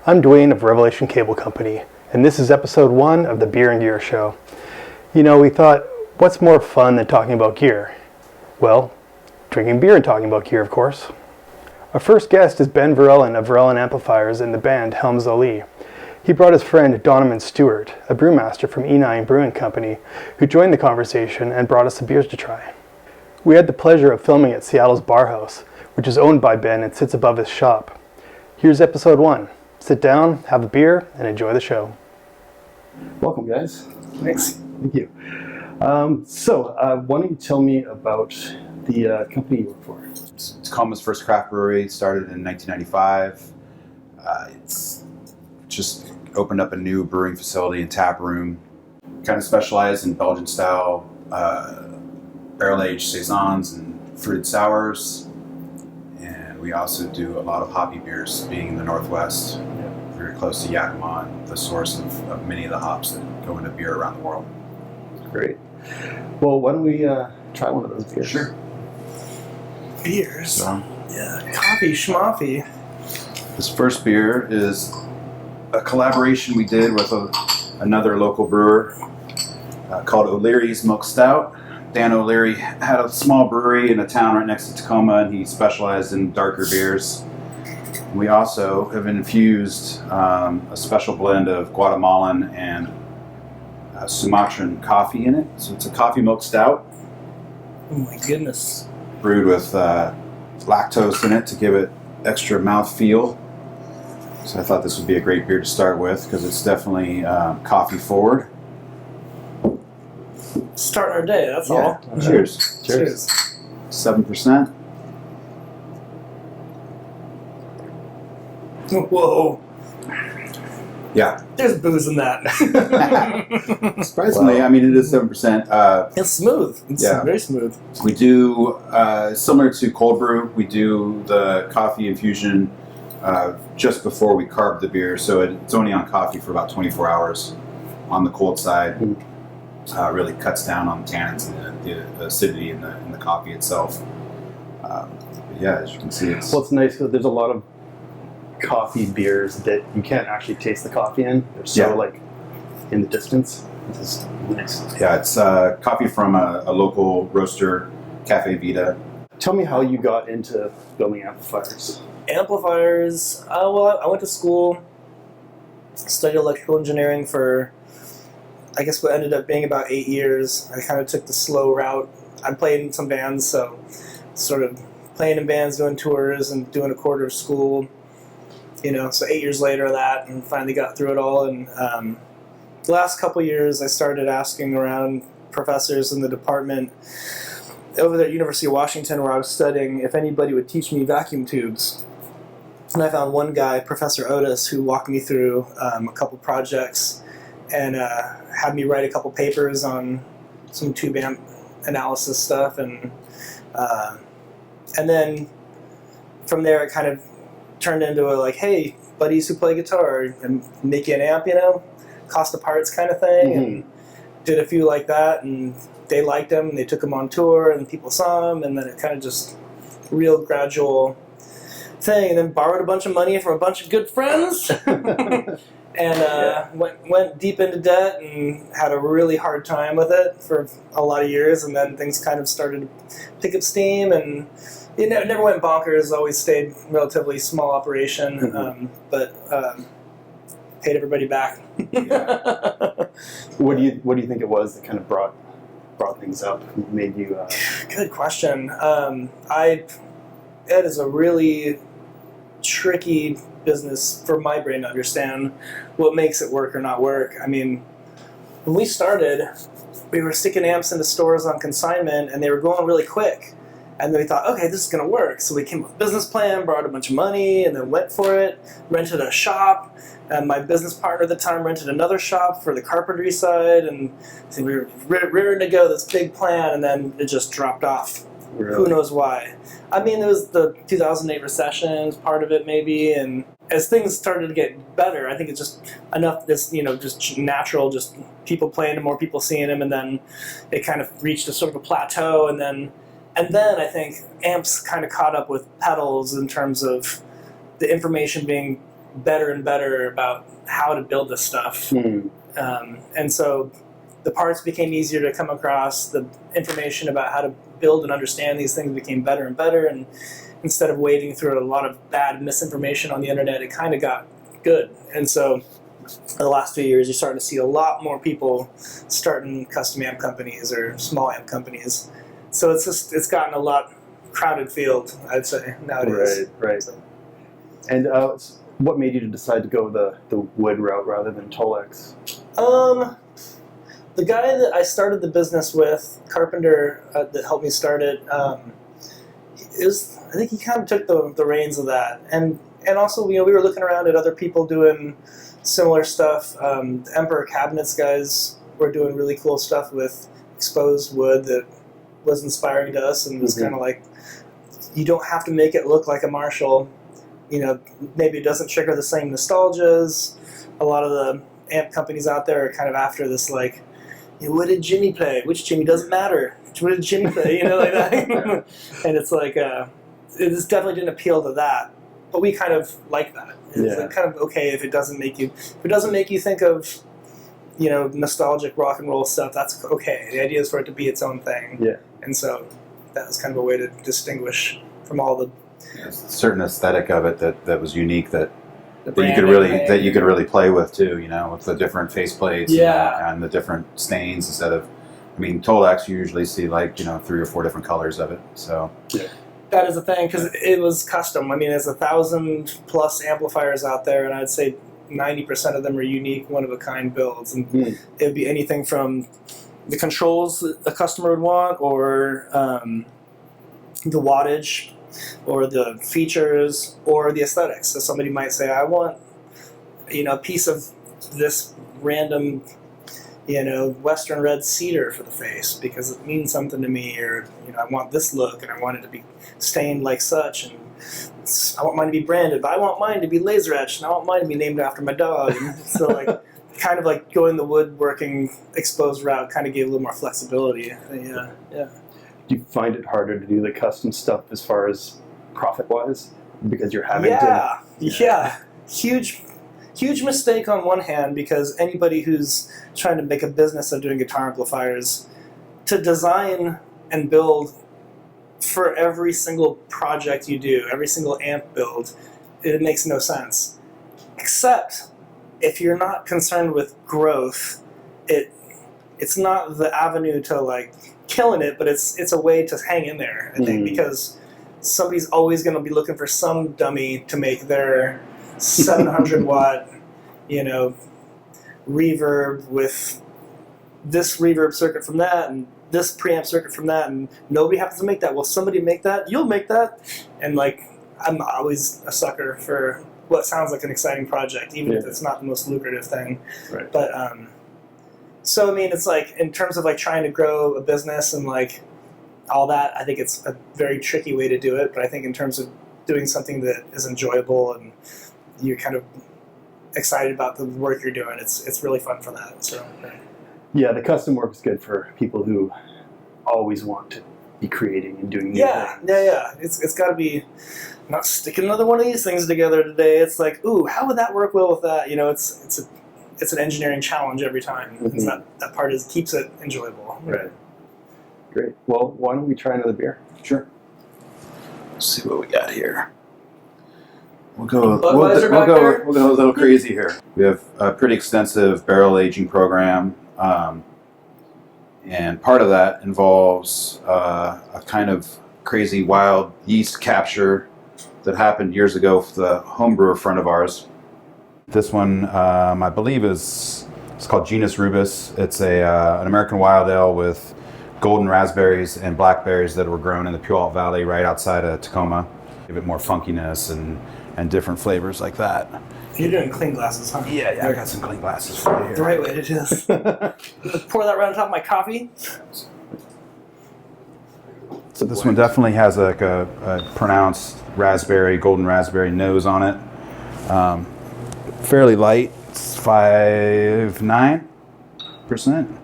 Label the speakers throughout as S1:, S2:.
S1: I'm Dwayne of Revelation Cable Company, and this is episode 1 of the Beer and Gear Show. You know, we thought, what's more fun than talking about gear? Well, drinking beer and talking about gear, of course. Our first guest is Ben Verellen of Verellen Amplifiers and the band Helms Alee. He brought his friend Donovan Stewart, a brewmaster from E9 Brewing Co, who joined the conversation and brought us some beers to try. We had the pleasure of filming at Seattle's Bar House, which is owned by Ben and sits above his shop. Here's episode 1. Sit down, have a beer, and enjoy the show. Welcome, guys.
S2: Thanks.
S1: Thank you. Why don't you tell me about the company you work for?
S3: It's Tacoma's first craft brewery. Started in 1995. It's just opened up a new brewing facility and tap room. Kind of specialized in Belgian style barrel-aged saisons and fruited sours. And we also do a lot of hoppy beers, being in the Northwest. Very close to Yakima, the source of many of the hops that go into beer around the world.
S1: Great. Well, why don't we try one of those beers?
S3: Sure.
S2: Beers?
S3: So,
S2: Yeah, coffee, schmoffy.
S3: this first beer is a collaboration we did with another local brewer called O'Leary's Milk Stout. Dan O'Leary had a small brewery in a town right next to Tacoma, and he specialized in darker beers. We also have infused a special blend of Guatemalan and Sumatran coffee in it. So it's a coffee milk stout.
S2: Oh my goodness.
S3: Brewed with lactose in it to give it extra mouthfeel. So I thought this would be a great beer to start with because it's definitely coffee forward.
S2: Starting our day, that's all.
S3: Cheers.
S2: Cheers.
S3: 7%.
S2: Whoa.
S3: Yeah.
S2: There's booze in that.
S3: Surprisingly, I mean, it is 7%.
S2: It's smooth. It's very smooth.
S3: We do, similar to cold brew, we do the coffee infusion just before we carb the beer. So it's only on coffee for about 24 hours on the cold side. Really cuts down on the tannins and the acidity in the coffee itself. But yeah, as you can see, it's...
S1: Well, it's nice because there's a lot of coffee beers that you can't actually taste the coffee in. They're so like in the distance. This is nice.
S3: Yeah, it's coffee from a local roaster, Cafe Vita.
S1: Tell me how you got into building amplifiers.
S2: Amplifiers. Well, I went to school, studied electrical engineering for, I guess, what ended up being about 8 years. I kind of took the slow route. I played in some bands, so sort of playing in bands, doing tours, and doing a quarter of school. You know, so 8 years later of that, and finally got through it all. And the last couple of years, I started asking around professors in the department over at University of Washington, where I was studying, if anybody would teach me vacuum tubes. And I found one guy, Professor Otis, who walked me through a couple projects and had me write a couple papers on some tube amp analysis stuff. And then from there, it kind of turned into a like, hey, buddies who play guitar and make you an amp, you know, cost of parts kind of thing. And did a few like that, and they liked them, and they took them on tour, and people saw them, and then it kind of just real gradual thing. And then borrowed a bunch of money from a bunch of good friends, and went deep into debt and had a really hard time with it for a lot of years, and then things kind of started to pick up steam, and it never went bonkers. Always stayed relatively small operation, but paid everybody back.
S1: What do you think it was that kind of brought things up? Made you?
S2: Good question. It is a really tricky business for my brain to understand what makes it work or not work. I mean, when we started, we were sticking amps into stores on consignment, and they were going really quick. And then we thought, okay, this is going to work. So we came up with a business plan, borrowed a bunch of money, and then went for it, rented a shop. And my business partner at the time rented another shop for the carpentry side. And so we were rearing to go, this big plan, and then it just dropped off. Really? Who knows why? I mean, it was the 2008 recession, was part of it maybe. And as things started to get better, I think it's just enough, this, you know, just natural, just people playing and more people seeing them. And then it kind of reached a sort of a plateau. And then I think amps kind of caught up with pedals in terms of the information being better and better about how to build this stuff. And so the parts became easier to come across. The information about how to build and understand these things became better and better. And instead of wading through a lot of bad misinformation on the internet, it kind of got good. And so in the last few years, you're starting to see a lot more people starting custom amp companies or small amp companies. So it's gotten a lot crowded field, I'd say, nowadays.
S1: Right. And what made you decide to go the wood route rather than Tolex?
S2: The guy that I started the business with, Carpenter, that helped me start it, I think he kind of took the reins of that. And also, we were looking around at other people doing similar stuff. The Emperor Cabinets guys were doing really cool stuff with exposed wood that was inspiring to us and was kind of like, you don't have to make it look like a Marshall. Maybe it doesn't trigger the same nostalgias. A lot of the amp companies out there are kind of after this, like, what did Jimmy play? Which Jimmy? Doesn't matter. What did Jimmy play? Like that. And it's like, it just definitely didn't appeal to that. But we kind of like that. It's like kind of okay if it doesn't make you think of, nostalgic rock and roll stuff. That's okay. The idea is for it to be its own thing. Yeah. And so that was kind of a way to distinguish from all the
S3: certain aesthetic of it that was unique that you could really play with too. With the different faceplates and the different stains instead of. Tolex you usually see 3 or 4 different colors of it. So. Yeah.
S2: That is the thing, because it was custom. There's 1,000+ amplifiers out there, and I'd say 90% of them are unique, one-of-a-kind builds. And it would be anything from the controls that a customer would want, or the wattage, or the features, or the aesthetics. So somebody might say, I want, a piece of this random Western red cedar for the face because it means something to me, or I want this look and I want it to be stained like such, and I want mine to be branded, but I want mine to be laser etched, and I want mine to be named after my dog. And so kind of going the woodworking exposed route kind of gave a little more flexibility. Yeah.
S1: Do you find it harder to do the custom stuff as far as profit wise because you're having to?
S2: Yeah. Huge mistake on one hand, because anybody who's trying to make a business of doing guitar amplifiers, to design and build for every single project you do, every single amp build, it makes no sense. Except if you're not concerned with growth, it's not the avenue to killing it, but it's a way to hang in there, I think, because somebody's always going to be looking for some dummy to make their 700 watt, reverb with this reverb circuit from that and this preamp circuit from that, and nobody happens to make that. Well, somebody make that, you'll make that. And I'm always a sucker for what sounds like an exciting project, even if it's not the most lucrative thing. Right. But so it's in terms of trying to grow a business and all that, I think it's a very tricky way to do it. But I think in terms of doing something that is enjoyable and you're kind of excited about the work you're doing, it's really fun for that. So
S1: yeah, the custom work is good for people who always want to be creating and doing new things.
S2: Yeah. It's got to be not sticking another one of these things together today. It's ooh, how would that work well with that? It's an engineering challenge every time. That part keeps it enjoyable.
S1: Right. Great. Well, why don't we try another beer?
S3: Sure. Let's see what we got here. We'll go a little crazy here. We have a pretty extensive barrel aging program, and part of that involves a kind of crazy wild yeast capture that happened years ago for the homebrewer friend of ours. This one, I believe, it's called Genus Rubus. It's an American wild ale with golden raspberries and blackberries that were grown in the Puyallup Valley right outside of Tacoma. Give it more funkiness and different flavors like that.
S2: You're doing clean glasses, huh?
S3: Yeah, I got some clean glasses for you here.
S2: The right way to do this. Pour that right on top of my coffee.
S3: So this one definitely has a pronounced golden raspberry nose on it. Fairly light. It's 5.9%.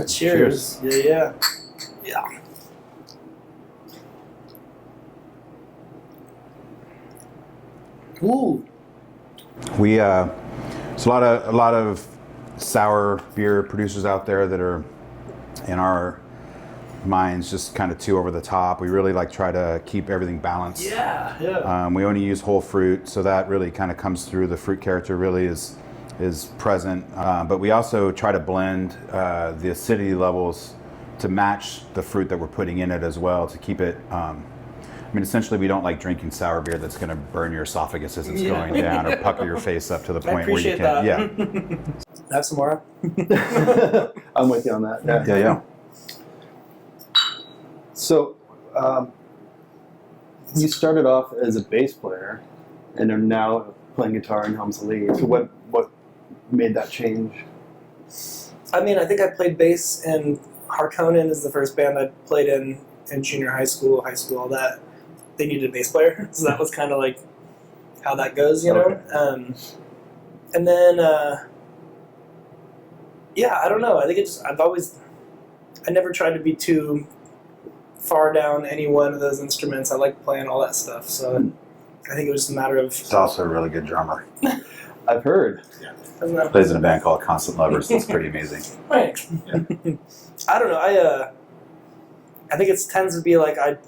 S2: Cheers. Yeah. Ooh.
S3: We there's a lot of sour beer producers out there that are, in our minds, just kind of too over the top. We really try to keep everything balanced.
S2: Yeah.
S3: We only use whole fruit, so that really kind of comes through. The fruit character really is present, but we also try to blend the acidity levels to match the fruit that we're putting in it as well, to keep it. Essentially, we don't like drinking sour beer that's going to burn your esophagus as it's going down, or pucker your face up to the point where you can. Yeah.
S2: Have some more.
S1: I'm with you on that.
S3: Yeah.
S1: So, you started off as a bass player, and are now playing guitar in Helms Alee. So, what made that change?
S2: I think I played bass in Harkonnen is the first band I played in junior high school, all that. They needed a bass player, so that was kind of like how that goes, you know?
S1: Okay.
S2: And then, I don't know. I think I never tried to be too far down any one of those instruments. I like playing all that stuff, so I think it was just a matter of...
S3: He's also a really good drummer.
S1: I've heard.
S2: Yeah.
S3: Plays in a band called Constant Lovers. That's pretty amazing.
S2: Right.
S3: Yeah.
S2: I don't know. I think it tends to be like I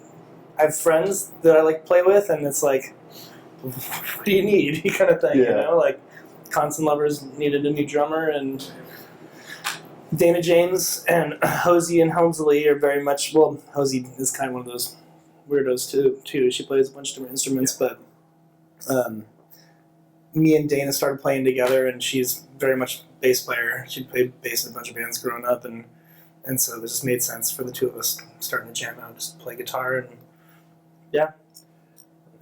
S2: have friends that I like play with, and it's like, what do you need? kind of thing, you know? Like, Constant Lovers needed a new drummer, and Dana James and Hazy and Helms Alee are very much, well, Hazy is kind of one of those weirdos too. She plays a bunch of different instruments, but me and Dana started playing together, and she's very much a bass player. She played bass in a bunch of bands growing up, and so it just made sense for the two of us starting to jam out, just play guitar, and I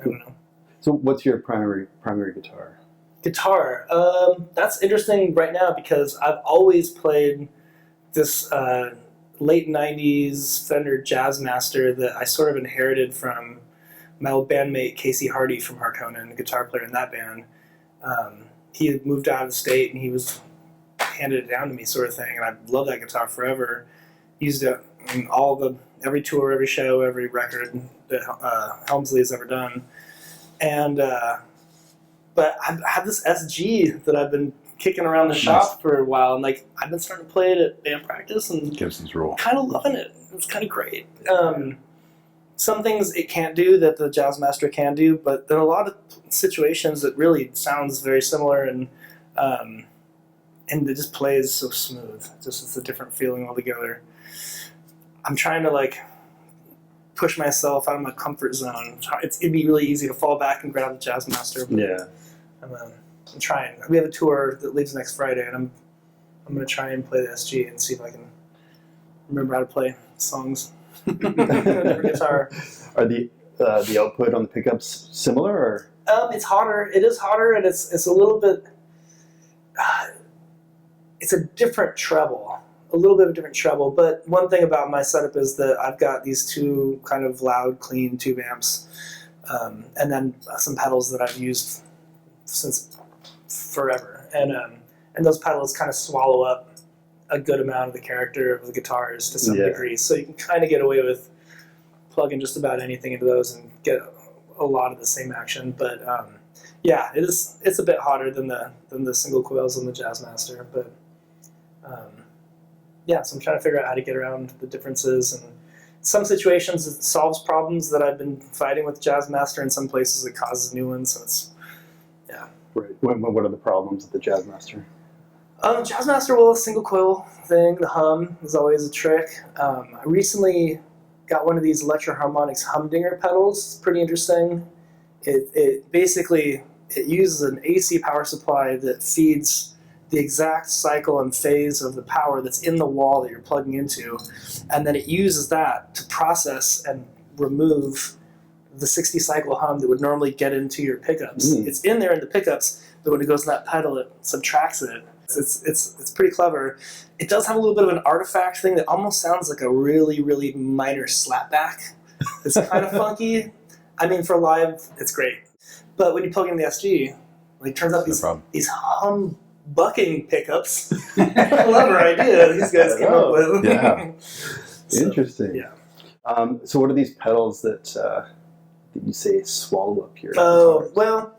S2: don't know.
S1: So what's your primary guitar?
S2: Guitar. That's interesting right now because I've always played this late 90s Fender Jazzmaster that I sort of inherited from my old bandmate Casey Hardy from Harkonnen, the guitar player in that band. He had moved out of the state, and he handed it down to me, sort of thing, and I loved that guitar forever. Used it in every tour, every show, every record that Helms Alee has ever done. And but I have this SG that I've been kicking around the shop for a while, and I've been starting to play it at band practice, and
S3: Gibson's rule.
S2: Kind of loving it. It's kind of great. Some things it can't do that the Jazzmaster can do, but there are a lot of situations that really sounds very similar, and it just plays so smooth. It's a different feeling altogether. I'm trying to push myself out of my comfort zone. It'd be really easy to fall back and grab the Jazzmaster. I'm trying. We have a tour that leaves next Friday, and I'm going to try and play the SG and see if I can remember how to play songs. Different guitar.
S1: Are the output on the pickups similar, or?
S2: It's hotter. It is hotter, and it's a little bit. It's a different treble, a little bit of a different treble. But one thing about my setup is that I've got these two kind of loud, clean tube amps, and then some pedals that I've used since forever, and those pedals kind of swallow up a good amount of the character of the guitars to some degree. So you can kind of get away with plugging just about anything into those and get a lot of the same action. But it's a bit hotter than the single coils on the Jazzmaster. But so I'm trying to figure out how to get around the differences. And some situations it solves problems that I've been fighting with Jazzmaster. In some places it causes new ones. So it's
S1: Right. What are the problems with the Jazzmaster?
S2: Jazzmaster, single coil thing, the hum is always a trick. I recently got one of these Electro Harmonix humdinger pedals. It's pretty interesting. It basically uses an AC power supply that feeds the exact cycle and phase of the power that's in the wall that you're plugging into, and then it uses that to process and remove the 60 cycle hum that would normally get into your pickups. It's in there in the pickups, but when it goes in that pedal, it subtracts it. It's pretty clever. It does have a little bit of an artifact thing that almost sounds like a really, really minor slapback. It's kind of funky. For live, it's great. But when you plug in the SG, it turns out these hum-bucking pickups. Clever idea these guys came up with.
S3: Yeah.
S1: Interesting.
S2: Yeah.
S1: So what are these pedals that you say swallow up your
S2: Oh,
S1: guitars?
S2: well,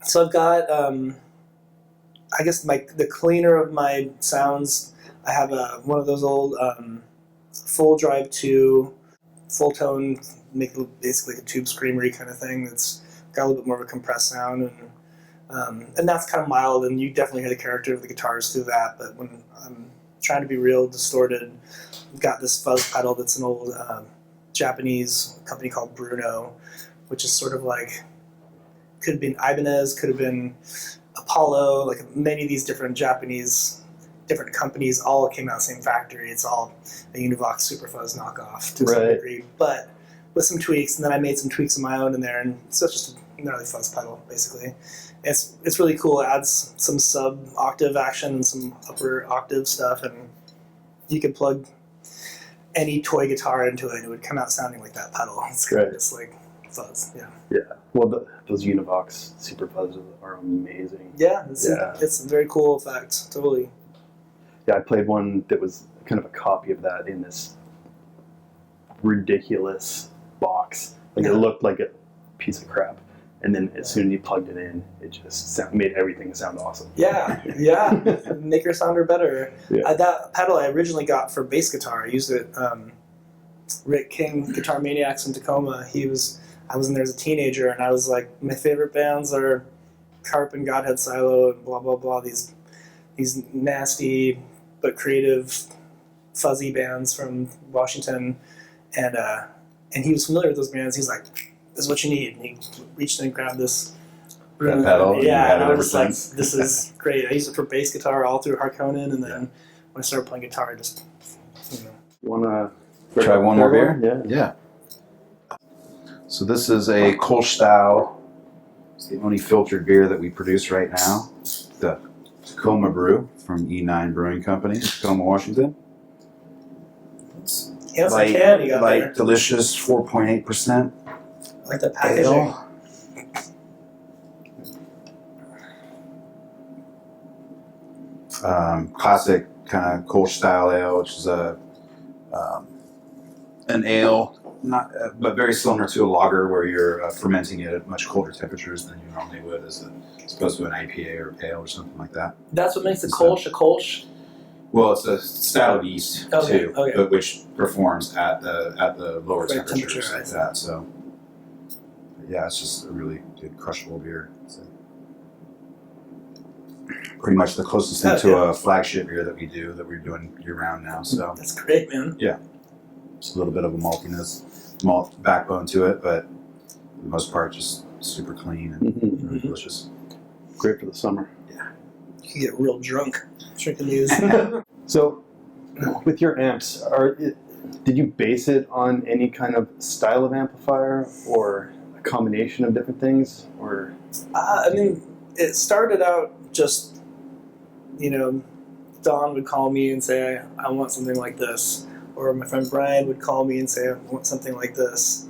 S2: So I've got, I guess the cleaner of my sounds. I have one of those old full drive 2, full tone, basically a tube screamery kind of thing. That's got a little bit more of a compressed sound, and that's kind of mild. And you definitely hear the character of the guitars through that. But when I'm trying to be real distorted, I've got this fuzz pedal that's an old Japanese company called Bruno, which is sort of like, could have been Ibanez, could have been Apollo, like many of these different Japanese different companies all came out of the same factory. It's all a Univox Super Fuzz knockoff to some degree, but with some tweaks. And then I made some tweaks of my own in there, and so it's just a gnarly fuzz pedal basically. It's really cool. It adds some sub octave action and some upper octave stuff, and you could plug any toy guitar into it and it would come out sounding like that pedal. It's kind of just like fuzz.
S1: Yeah. Well, those Univox Super Fuzzes are amazing.
S2: Yeah, it's a very cool effect. Totally.
S1: Yeah, I played one that was kind of a copy of that in this ridiculous box. Like, it looked like a piece of crap. And then as soon as you plugged it in, it just made everything sound awesome.
S2: Yeah. Make your sounder better.
S1: Yeah.
S2: That pedal I originally got for bass guitar. I used it. Rick King, Guitar Maniacs in Tacoma. I was in there as a teenager, and I was like, my favorite bands are Carp and Godhead Silo and blah blah blah. These nasty but creative, fuzzy bands from Washington, and he was familiar with those bands. He was like, "This is what you need." And he reached in and grabbed this
S3: pedal.
S2: Yeah, and I was like, "This is great." I used it for bass guitar all through Harkonnen, and then when I started playing guitar, I just
S1: You want to
S3: try one more beer?
S1: Yeah.
S3: So this is a Kölsch style. It's the only filtered beer that we produce right now. The Tacoma Brew from E9 Brewing Company, Tacoma, Washington. It's
S2: like can you got
S3: light,
S2: there.
S3: delicious, 4.8%.
S2: I like the packaging.
S3: Ale. Classic kind of Kölsch style ale, which is an ale, but very similar to a lager, where you're fermenting it at much colder temperatures than you normally would, as opposed to an IPA or a pale or something like that.
S2: That's what makes the Kölsch a Kölsch.
S3: Well, it's a style of yeast too, but which performs at the lower temperatures like that. So, yeah, it's just a really good crushable beer. It's pretty much the closest thing to a flagship beer that we're doing year round now. So
S2: that's great, man.
S3: Yeah, just a little bit of a maltiness, malt backbone to it, but for the most part, just super clean and really delicious.
S1: Great for the summer.
S2: Yeah, you can get real drunk drinking these.
S1: So, with your amps, did you base it on any kind of style of amplifier, or a combination of different things, or?
S2: I mean, it started out just, Don would call me and say, I want something like this. Or my friend Brian would call me and say, I want something like this.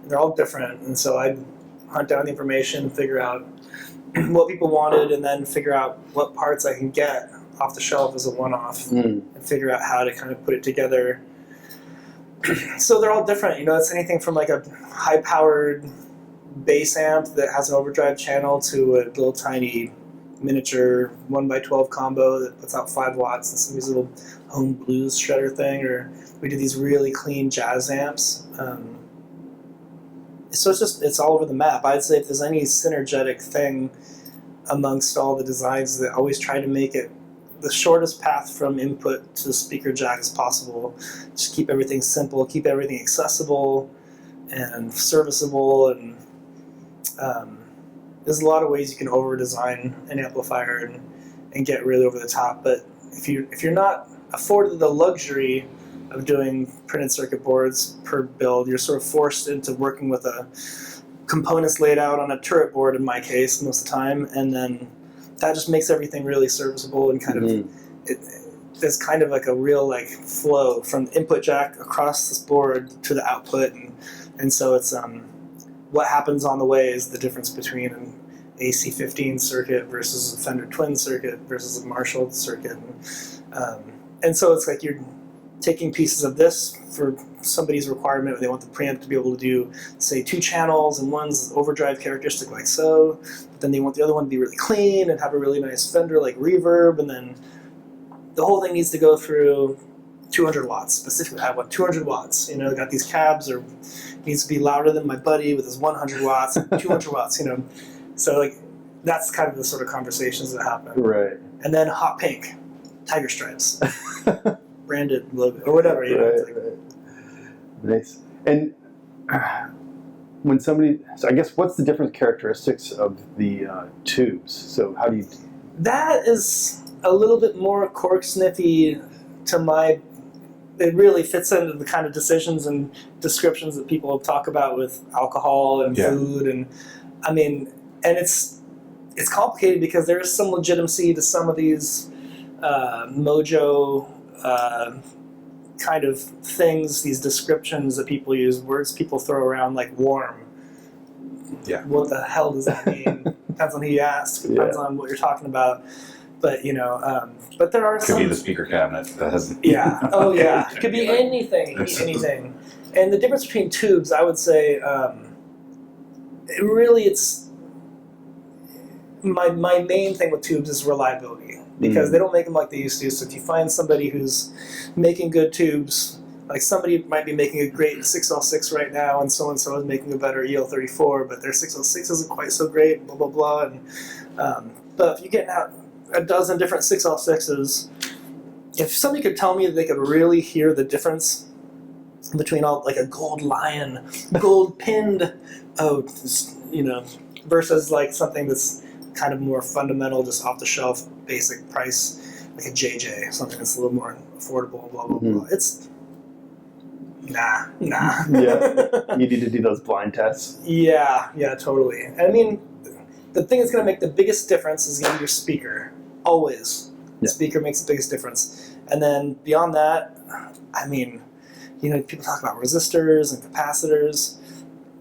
S2: And they're all different. And so I'd hunt down the information, figure out what people wanted, and then figure out what parts I can get off the shelf as a one-off, and figure out how to kind of put it together. So they're all different. It's anything from like a high-powered bass amp that has an overdrive channel to a little tiny miniature 1x12 combo that puts out 5 watts and some of these little home blues shredder thing, or we do these really clean jazz amps. So it's all over the map. I'd say if there's any synergetic thing amongst all the designs, that always try to make it the shortest path from input to the speaker jack as possible. Just keep everything simple, keep everything accessible and serviceable, and there's a lot of ways you can over-design an amplifier and get really over the top. But if you're not afforded the luxury of doing printed circuit boards per build, you're sort of forced into working with components laid out on a turret board in my case most of the time, and then that just makes everything really serviceable and kind of there's kind of like a real flow from the input jack across this board to the output, and so it's what happens on the way is the difference between an AC-15 circuit versus a Fender Twin circuit versus a Marshall circuit, and so it's like taking pieces of this for somebody's requirement, they want the preamp to be able to do, say, 2 channels, and one's overdrive characteristic like so, but then they want the other one to be really clean and have a really nice Fender like reverb, and then the whole thing needs to go through 200 watts. Specifically, I want 200 watts. You know, got these cabs, or needs to be louder than my buddy with his 100 watts, 200 watts, you know. So, like, that's kind of the sort of conversations that happen.
S1: Right.
S2: And then hot pink, tiger stripes. Branded logo or whatever. You know,
S1: Right. Nice. And when somebody, so I guess what's the different characteristics of the tubes? So how do you?
S2: That is a little bit more cork sniffy to my. It really fits into the kind of decisions and descriptions that people talk about with alcohol and food, and I mean, and it's complicated because there is some legitimacy to some of these mojo. Kind of things, these descriptions that people use, words people throw around like warm.
S3: Yeah.
S2: What the hell does that mean? Depends on who you ask. Depends on what you're talking about. But you know, but there are
S3: Could
S2: some.
S3: be the speaker cabinet that has.
S2: Yeah. Oh yeah. It could be anything. Anything. And the difference between tubes, I would say, it's my main thing with tubes is reliability. Because they don't make them like they used to. So if you find somebody who's making good tubes, like somebody might be making a great 6L6 right now, and so is making a better EL34, but their 6L6 isn't quite so great, blah, blah, blah. And, but if you get out a dozen different 6L6s, if somebody could tell me that they could really hear the difference between all, like a gold lion, gold pinned, you know, versus like something that's kind of more fundamental, just off the shelf, basic price, like a JJ, something that's a little more affordable, blah, blah, blah. It's nah.
S1: Yeah, you need to do those blind tests.
S2: Yeah, totally. And I mean, the thing that's going to make the biggest difference is going to be your speaker. Always. The speaker makes the biggest difference. And then beyond that, I mean, you know, people talk about resistors and capacitors.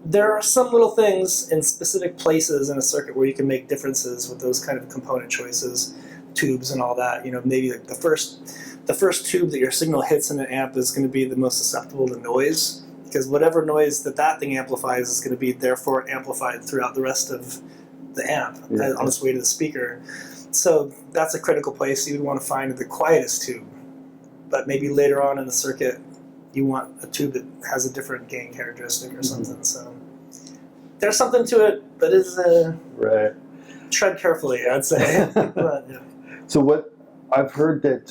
S2: There are some little things in specific places in a circuit where you can make differences with those kind of component choices, tubes and all that. You know, maybe like the first tube that your signal hits in an amp is going to be the most susceptible to noise, because whatever noise that thing amplifies is going to be therefore amplified throughout the rest of the amp on its way to the speaker. So that's a critical place you would want to find the quietest tube. But maybe later on in the circuit, you want a tube that has a different gain characteristic or something. So there's something to it, but it's
S1: right.
S2: Tread carefully, I'd say. But, yeah.
S1: So what I've heard that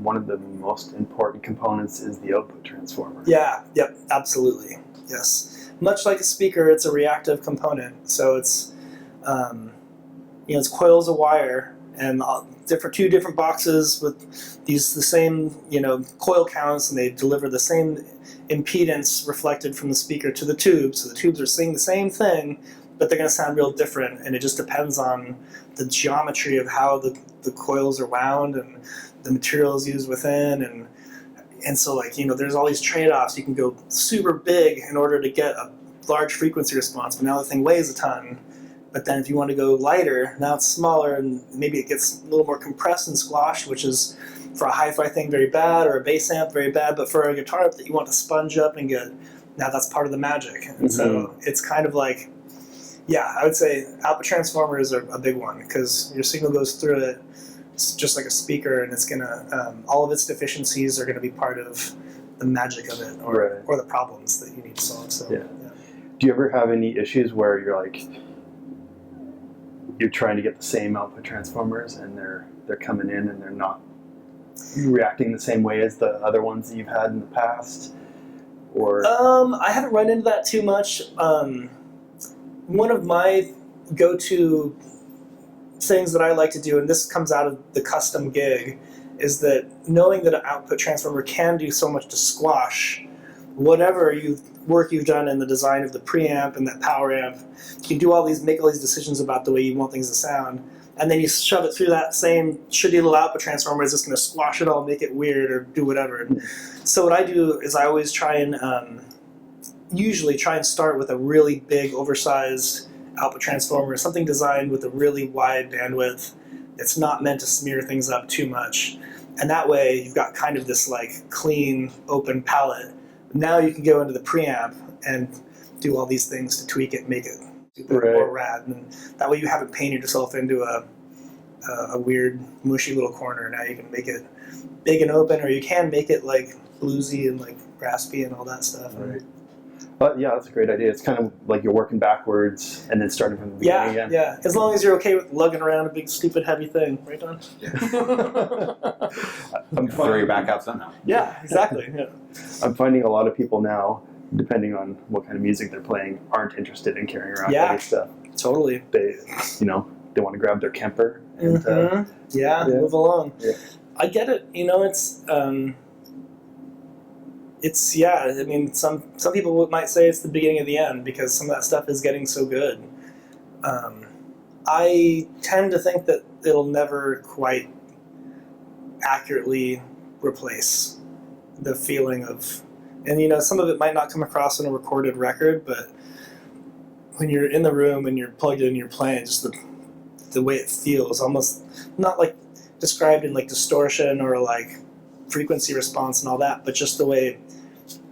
S1: one of the most important components is the output transformer.
S2: Yeah. Yep. Absolutely. Yes. Much like a speaker, it's a reactive component. So it's it's coils of wire and two different boxes with the same coil counts, and they deliver the same impedance reflected from the speaker to the tubes. So the tubes are saying the same thing, but they're going to sound real different, and it just depends on the geometry of how the coils are wound and the materials used within, and so there's all these trade-offs. You can go super big in order to get a large frequency response, but now the thing weighs a ton. But then if you want to go lighter, now it's smaller, and maybe it gets a little more compressed and squashed, which is for a hi-fi thing very bad, or a bass amp very bad, but for a guitar amp that you want to sponge up and get, now that's part of the magic. And so it's kind of like, I would say output transformers are a big one, because your signal goes through it. It's just like a speaker, and it's gonna all of its deficiencies are gonna be part of the magic of it, or the problems that you need to solve. So
S1: Do you ever have any issues where you're trying to get the same output transformers, and they're coming in and they're not reacting the same way as the other ones that you've had in the past? Or
S2: I haven't run into that too much. One of my go-to things that I like to do, and this comes out of the custom gig, is that knowing that an output transformer can do so much to squash whatever work you've done in the design of the preamp and that power amp. You can make all these decisions about the way you want things to sound, and then you shove it through that same shitty little output transformer is just going to squash it all, make it weird, or do whatever. So what I do is I always try and usually try and start with a really big, oversized output transformer, something designed with a really wide bandwidth. It's not meant to smear things up too much. And that way you've got kind of this like clean, open palette. Now you can go into the preamp and do all these things to tweak it, make it more rad. And that way you haven't painted yourself into a weird, mushy little corner. Now you can make it big and open, or you can make it like bluesy and like raspy and all that stuff.
S1: Right. But yeah, that's a great idea. It's kind of like you're working backwards and then starting from the beginning again.
S2: Yeah. As long as you're okay with lugging around a big, stupid, heavy thing, right, Don?
S3: Yeah. Throw your back out somehow.
S2: Yeah, exactly. Yeah.
S1: I'm finding a lot of people now, depending on what kind of music they're playing, aren't interested in carrying around heavy stuff.
S2: Totally.
S1: They want to grab their Kemper and
S2: move along.
S1: Yeah.
S2: I get it. I mean, some people might say it's the beginning of the end because some of that stuff is getting so good. I tend to think that it'll never quite accurately replace the feeling of, and some of it might not come across on a recorded record, but when you're in the room and you're plugged in and you're playing, just the way it feels, almost not like described in like distortion or like frequency response and all that, but just the way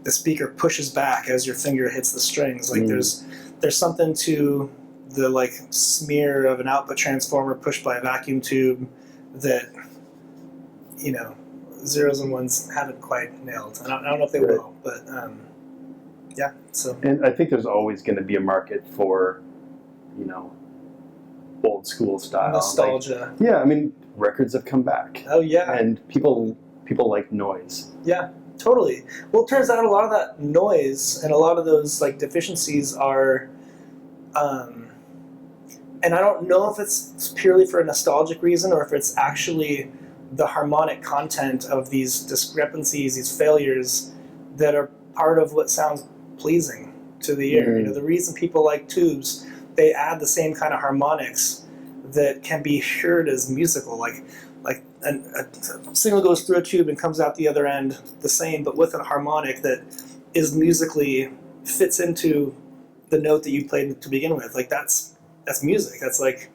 S2: the speaker pushes back as your finger hits the strings. Like there's something to the like smear of an output transformer pushed by a vacuum tube that zeros and ones haven't quite nailed. I don't know if they will, but yeah. So,
S1: and I think there's always going to be a market for old school style
S2: nostalgia.
S1: Like, I mean, records have come back.
S2: Oh yeah,
S1: and people like noise.
S2: Yeah. Totally. Well, it turns out a lot of that noise and a lot of those like deficiencies are, and I don't know if it's purely for a nostalgic reason or if it's actually the harmonic content of these discrepancies, these failures that are part of what sounds pleasing to the ear. The reason people like tubes, they add the same kind of harmonics that can be heard as musical, like a signal goes through a tube and comes out the other end the same, but with a harmonic that is musically fits into the note that you played to begin with. Like that's music. It's like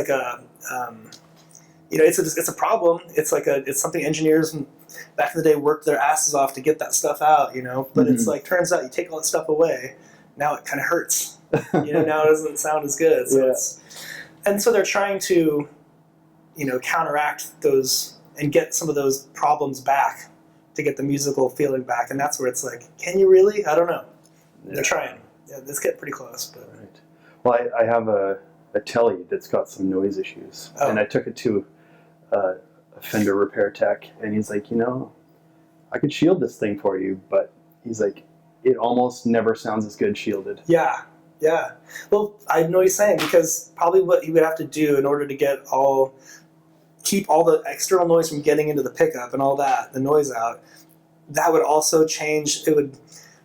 S2: a it's a problem. It's something engineers back in the day worked their asses off to get that stuff out. But it's like turns out you take all that stuff away, now it kind of hurts. Now it doesn't sound as good. So and so they're trying to counteract those and get some of those problems back to get the musical feeling back. And that's where it's like, can you really? I don't know. Yeah. They're trying. Yeah, it's getting pretty close. But.
S1: Right. Well, I have a telly that's got some noise issues. Oh. And I took it to a Fender repair tech, and he's like, I could shield this thing for you, but he's like, it almost never sounds as good shielded.
S2: Yeah. Yeah. Well, I know what he's saying, because probably what he would have to do in order to keep all the external noise from getting into the pickup and all that, the noise out, that would also change.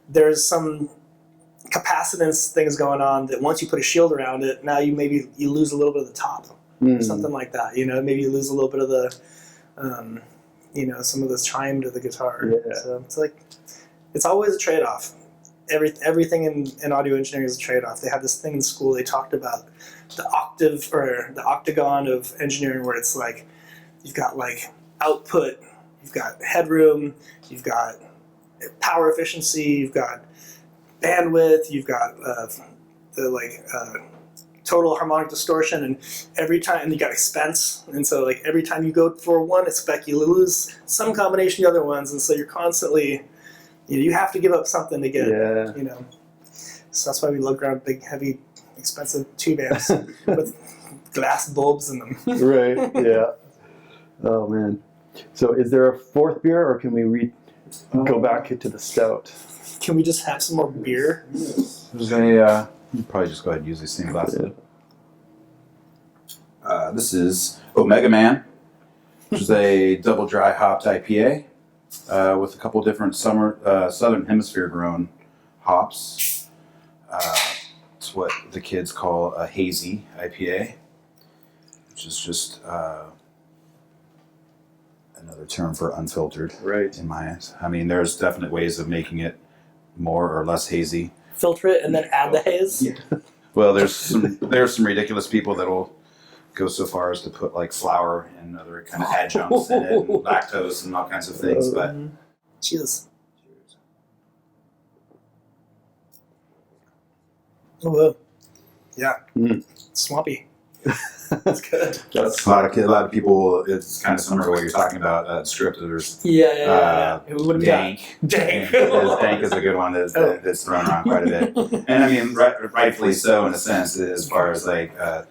S2: There's some capacitance things going on that once you put a shield around it, now you lose a little bit of the top or something like that. Maybe you lose a little bit of the, some of this chime to the guitar.
S1: Yeah.
S2: So it's like, it's always a trade-off. Everything in audio engineering is a trade-off. They had this thing in school, they talked about the octave or the octagon of engineering, where it's like you've got like output, you've got headroom, you've got power efficiency, you've got bandwidth, you've got total harmonic distortion, and you got expense, and so like every time you go for one spec, you lose some combination of the other ones, and so you're constantly, you have to give up something to get, So that's why we lug around big, heavy, expensive tube amps with glass bulbs in them.
S1: Right. Yeah. Oh man. So is there a fourth beer, or can we go back to the stout?
S2: Can we just have some more beer?
S3: There's a. You probably just go ahead and use these same glasses. Yeah. This is Omega Man, which is a double dry hopped IPA with a couple different southern hemisphere grown hops. It's what the kids call a Hazy IPA, which is just another term for unfiltered.
S1: Right.
S3: In my eyes. I mean, there's definite ways of making it more or less hazy.
S2: Filter it and then add the haze.
S3: Yeah. Well, there's some ridiculous people that'll go so far as to put like flour and other kind of adjuncts in it, and lactose and all kinds of things. But
S2: cheers. Oh, whoa. Yeah. Swampy. That's good.
S3: That's a lot of people. It's kind of similar to what you're talking about. Scripters.
S2: Yeah. Who would have
S3: Dank.
S2: Dank.
S3: Dank is a good one that's thrown around quite a bit. And I mean, rightfully so in a sense, as far as like the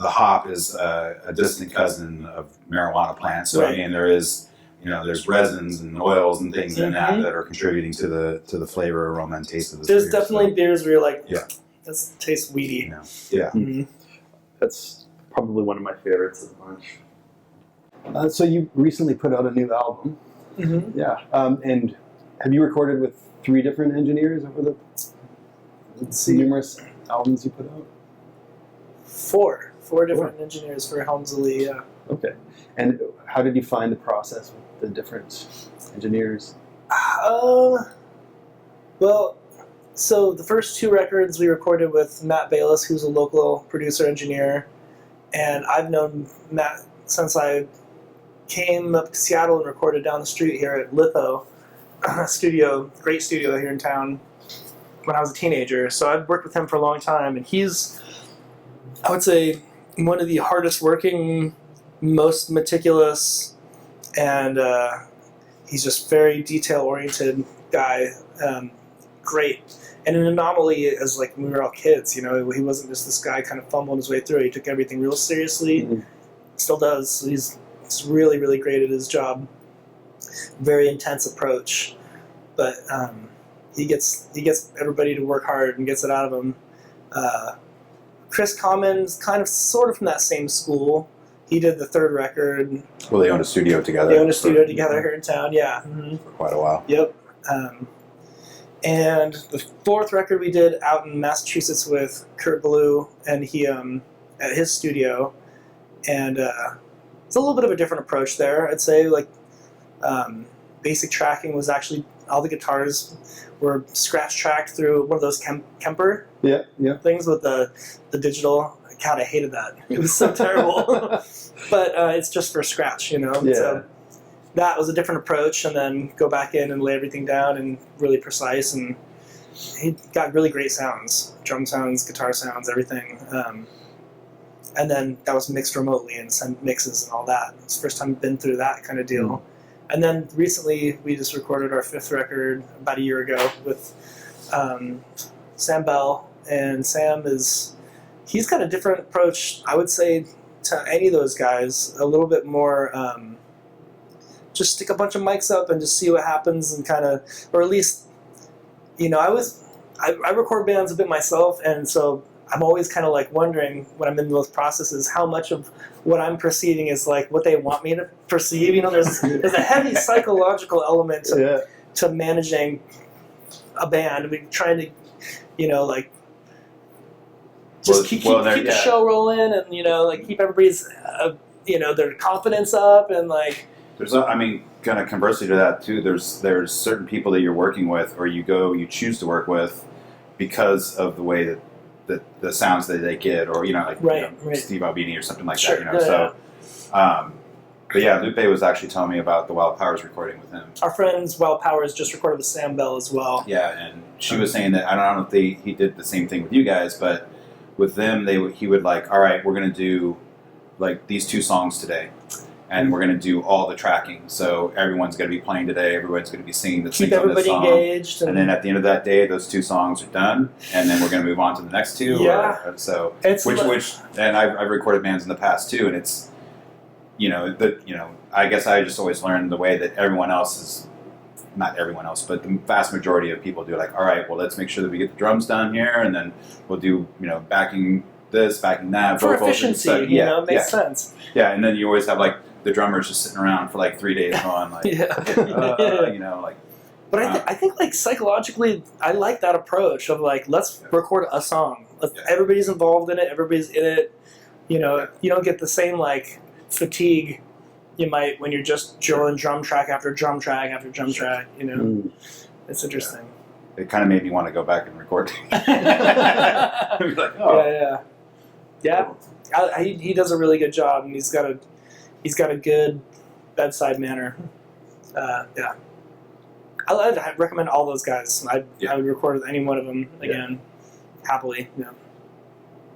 S3: hop is a distant cousin of marijuana plants. So I mean, there's resins and oils and things in that are contributing to the flavor, aroma, and taste of this.
S2: There's definitely beers where you're like,
S3: yeah,
S2: this tastes weedy.
S3: Yeah.
S4: That's probably one of my favorites of the bunch. So you recently put out a new album. Yeah. And have you recorded with 3 different engineers over the numerous albums you put out?
S2: 4 different engineers for Helms Alee. Yeah.
S4: Okay. And how did you find the process with the different engineers?
S2: Well, so the first 2 records we recorded with Matt Bayles, who's a local producer engineer, and I've known Matt since I came up to Seattle and recorded down the street here at Litho studio, great studio here in town, when I was a teenager. So I've worked with him for a long time, and he's, I would say, one of the hardest working, most meticulous, and he's just very detail-oriented guy. Great. And an anomaly as like when we were all kids, he wasn't just this guy kind of fumbling his way through. He took everything real seriously. Still does. So he's really, really great at his job. Very intense approach. But he gets everybody to work hard and gets it out of them. Chris Common's kind of sort of from that same school. He did the 3rd record.
S3: Well, they owned a studio together.
S2: They owned a studio together here in town, yeah.
S3: For quite a while.
S2: Yep. And the 4th record we did out in Massachusetts with Kurt Ballou, and he at his studio, and it's a little bit of a different approach there. I'd say like basic tracking was actually all the guitars were scratch tracked through one of those Kemper things with the digital. God, I hated that. It was so terrible. But it's just for scratch, So that was a different approach, and then go back in and lay everything down and really precise, and he got really great sounds, drum sounds, guitar sounds, everything. And then that was mixed remotely and sent mixes and all that. It's the first time I've been through that kind of deal. And then recently we just recorded our 5th record about a year ago with Sam Bell, and Sam he's got a different approach, I would say, to any of those guys, a little bit more just stick a bunch of mics up and just see what happens, and kind of, or at least, I record bands a bit myself, and so I'm always kind of like wondering when I'm in those processes how much of what I'm perceiving is like what they want me to perceive. There's a heavy psychological element to managing a band. I mean, trying to, just keep the show rolling, and keep everybody's their confidence up, and like.
S3: There's, kind of conversely to that too. There's certain people that you're working with, or you choose to work with, because of the way that the sounds that they get, or Steve Albini or something like that. But yeah, Lupe was actually telling me about the Wild Powers recording with him.
S2: Our friends Wild Powers just recorded with Sam Bell as well.
S3: Yeah, and she was saying that, I don't know if he did the same thing with you guys, but with them he would like, all right, we're gonna do like these 2 songs today. And we're going to do all the tracking. So everyone's going to be playing today. Everyone's going to be singing the
S2: Keep
S3: on this song.
S2: Keep everybody engaged.
S3: And then at the end of that day, those 2 songs are done. And then we're going to move on to the next 2.
S2: Yeah.
S3: And I've recorded bands in the past too. And it's, I guess I just always learned the way that everyone else is, not everyone else, but the vast majority of people do, like, all right, well, let's make sure that we get the drums done here. And then we'll do, backing this, backing that.
S2: For efficiency, it makes sense.
S3: Yeah. And then you always have like, the drummer's just sitting around for like 3 days going like,
S2: But I think like psychologically, I like that approach of like, let's record a song. Everybody's involved in it. Everybody's in it. You don't get the same like fatigue you might when you're just drilling drum track after drum track after drum track. It's interesting.
S3: It kind of made me want to go back and record.
S2: Yeah. he does a really good job, and he's got a good bedside manner. Yeah, I recommend all those guys. I would record with any one of them again, happily. Yeah.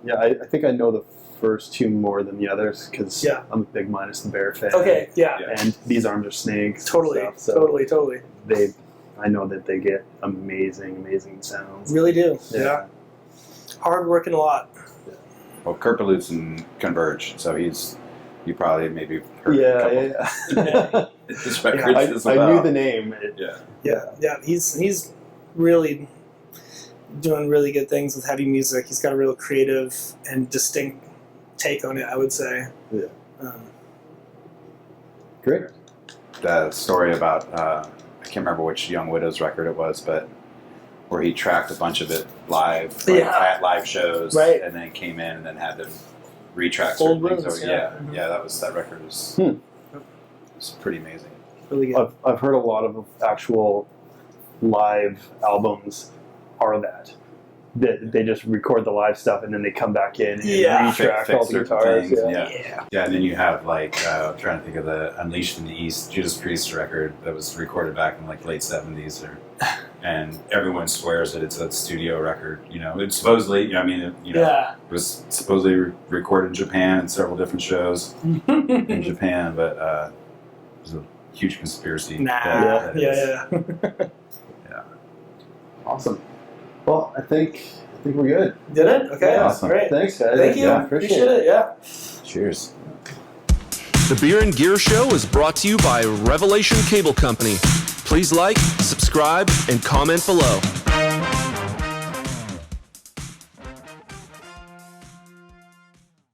S4: Yeah, I think I know the first two more than the others because I'm a big Minus the Bear fan.
S2: Okay, yeah.
S4: And These Arms Are Snakes.
S2: Totally,
S4: and stuff, so
S2: totally.
S4: I know that they get amazing sounds.
S2: Really do.
S4: Yeah.
S2: Hard working a lot.
S3: Well, Kurt Ballou and Converge, so you probably maybe heard a couple his records as well.
S4: I knew the name.
S2: Yeah. He's really doing really good things with heavy music. He's got a real creative and distinct take on it, I would say.
S4: Yeah. Great.
S3: The story about I can't remember which Young Widows record it was, but where he tracked a bunch of it live, at live shows,
S2: right,
S3: and then came in and then had them retrack
S2: old
S3: certain things.
S2: rooms.
S3: That record was pretty amazing.
S2: Really good.
S4: I've heard a lot of actual live albums are that they just record the live stuff and then they come back in and retrack all the guitars.
S3: Yeah, and then you have like I'm trying to think of the Unleashed in the East Judas Priest record that was recorded back in like late 70s, and everyone swears that it's a studio record. It's supposedly, it was supposedly recorded in Japan and several different shows in Japan, but it was a huge conspiracy.
S2: Yeah.
S4: Awesome. Well, I think we're good.
S2: Did it? Okay.
S3: Yeah, awesome.
S2: Great.
S4: Thanks, guys.
S2: Thank you. Appreciate it. Yeah.
S3: Cheers.
S5: The Beer and Gear Show is brought to you by Revelation Cable Company. Please like, subscribe, and comment below.